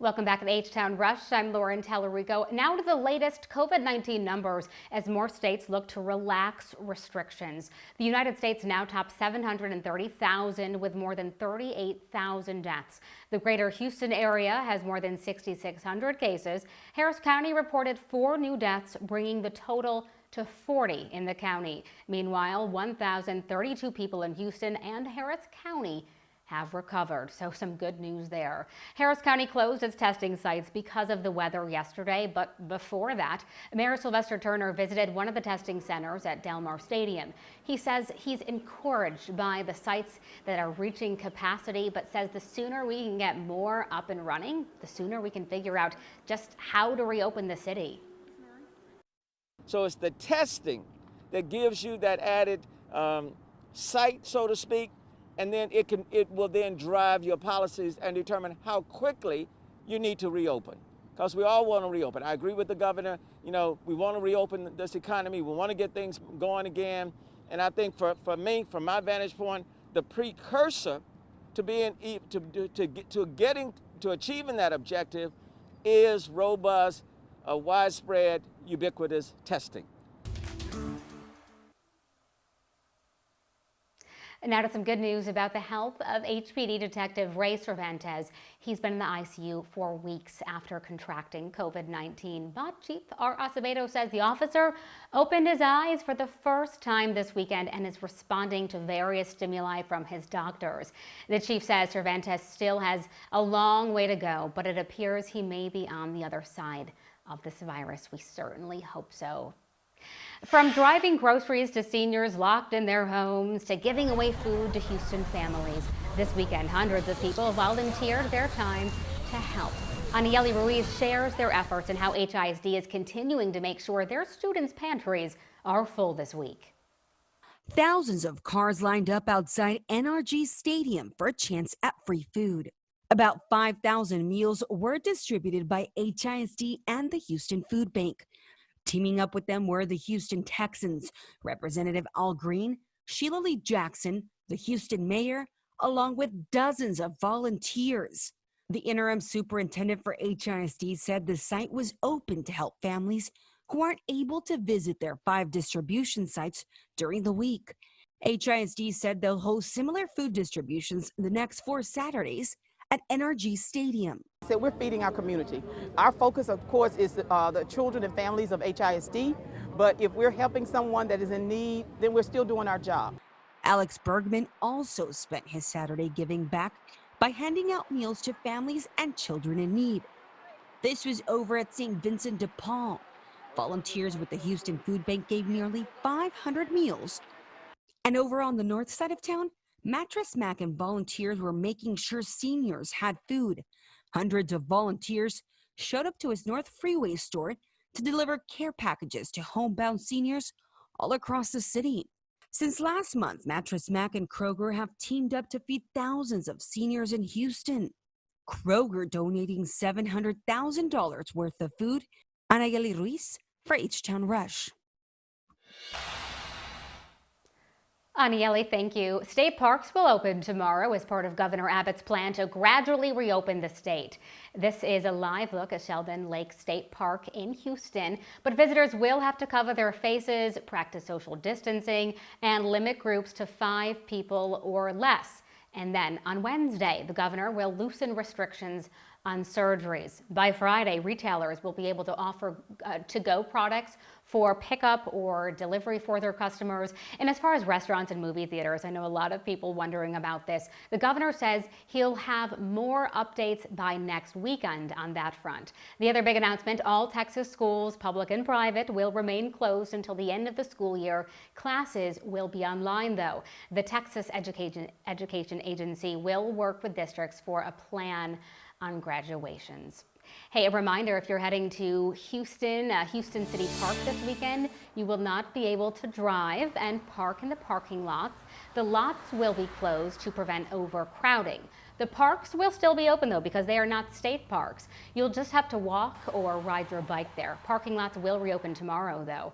Welcome back to the H-Town Rush. I'm Lauren Tallarico. Now to the latest COVID-19 numbers as more states look to relax restrictions. The United States now tops 730,000 with more than 38,000 deaths. The greater Houston area has more than 6,600 cases. Harris County reported 4 new deaths, bringing the total to 40 in the county. Meanwhile, 1,032 people in Houston and Harris County have recovered. So some good news there. Harris County closed its testing sites because of the weather yesterday, but before that, Mayor Sylvester Turner visited one of the testing centers at Del Mar Stadium. He says he's encouraged by the sites that are reaching capacity, but says the sooner we can get more up and running, the sooner we can figure out just how to reopen the city. So it's the testing that gives you that added sight, so to speak, and then it will then drive your policies and determine how quickly you need to reopen. Because we all want to reopen. I agree with the governor. You know, we want to reopen this economy. We want to get things going again. And I think for me, from my vantage point, the precursor to achieving that objective is robust, widespread, ubiquitous testing. Now to some good news about the health of HPD Detective Ray Cervantes. He's been in the ICU for weeks after contracting COVID-19. But Chief R. Acevedo says the officer opened his eyes for the first time this weekend and is responding to various stimuli from his doctors. The chief says Cervantes still has a long way to go, but it appears he may be on the other side of this virus. We certainly hope so. From driving groceries to seniors locked in their homes to giving away food to Houston families, this weekend hundreds of people volunteered their time to help. Anieli Ruiz shares their efforts and how HISD is continuing to make sure their students' pantries are full this week. Thousands of cars lined up outside NRG Stadium for a chance at free food. About 5,000 meals were distributed by HISD and the Houston Food Bank. Teaming up with them were the Houston Texans, Representative Al Green, Sheila Lee Jackson, the Houston mayor, along with dozens of volunteers. The interim superintendent for HISD said the site was open to help families who aren't able to visit their 5 distribution sites during the week. HISD said they'll host similar food distributions the next 4 Saturdays at NRG Stadium. So we're feeding our community. Our focus, of course, is the children and families of HISD, but if we're helping someone that is in need, then we're still doing our job. Alex Bergman also spent his Saturday giving back by handing out meals to families and children in need. This was over at St. Vincent de Paul. Volunteers with the Houston Food Bank gave nearly 500 meals. And over on the north side of town, Mattress Mac and volunteers were making sure seniors had food. Hundreds of volunteers showed up to his North Freeway store to deliver care packages to homebound seniors all across the city. Since last month, Mattress Mac and Kroger have teamed up to feed thousands of seniors in Houston. Kroger donating $700,000 worth of food. Anieli Ruiz for H-Town Rush. Anieli, thank you. State parks will open tomorrow as part of Governor Abbott's plan to gradually reopen the state. This is a live look at Sheldon Lake State Park in Houston, but visitors will have to cover their faces, practice social distancing, and limit groups to 5 people or less. And then on Wednesday, the governor will loosen restrictions on surgeries. By Friday, retailers will be able to offer to-go products for pickup or delivery for their customers. And as far as restaurants and movie theaters, I know a lot of people wondering about this. The governor says he'll have more updates by next weekend on that front. The other big announcement, all Texas schools, public and private, will remain closed until the end of the school year. Classes will be online, though. The Texas Education Agency will work with districts for a plan on graduations. Hey, a reminder, if you're heading to Houston City Park this weekend, you will not be able to drive and park in the parking lots. The lots will be closed to prevent overcrowding. The parks will still be open though because they are not state parks. You'll just have to walk or ride your bike there. Parking lots will reopen tomorrow though.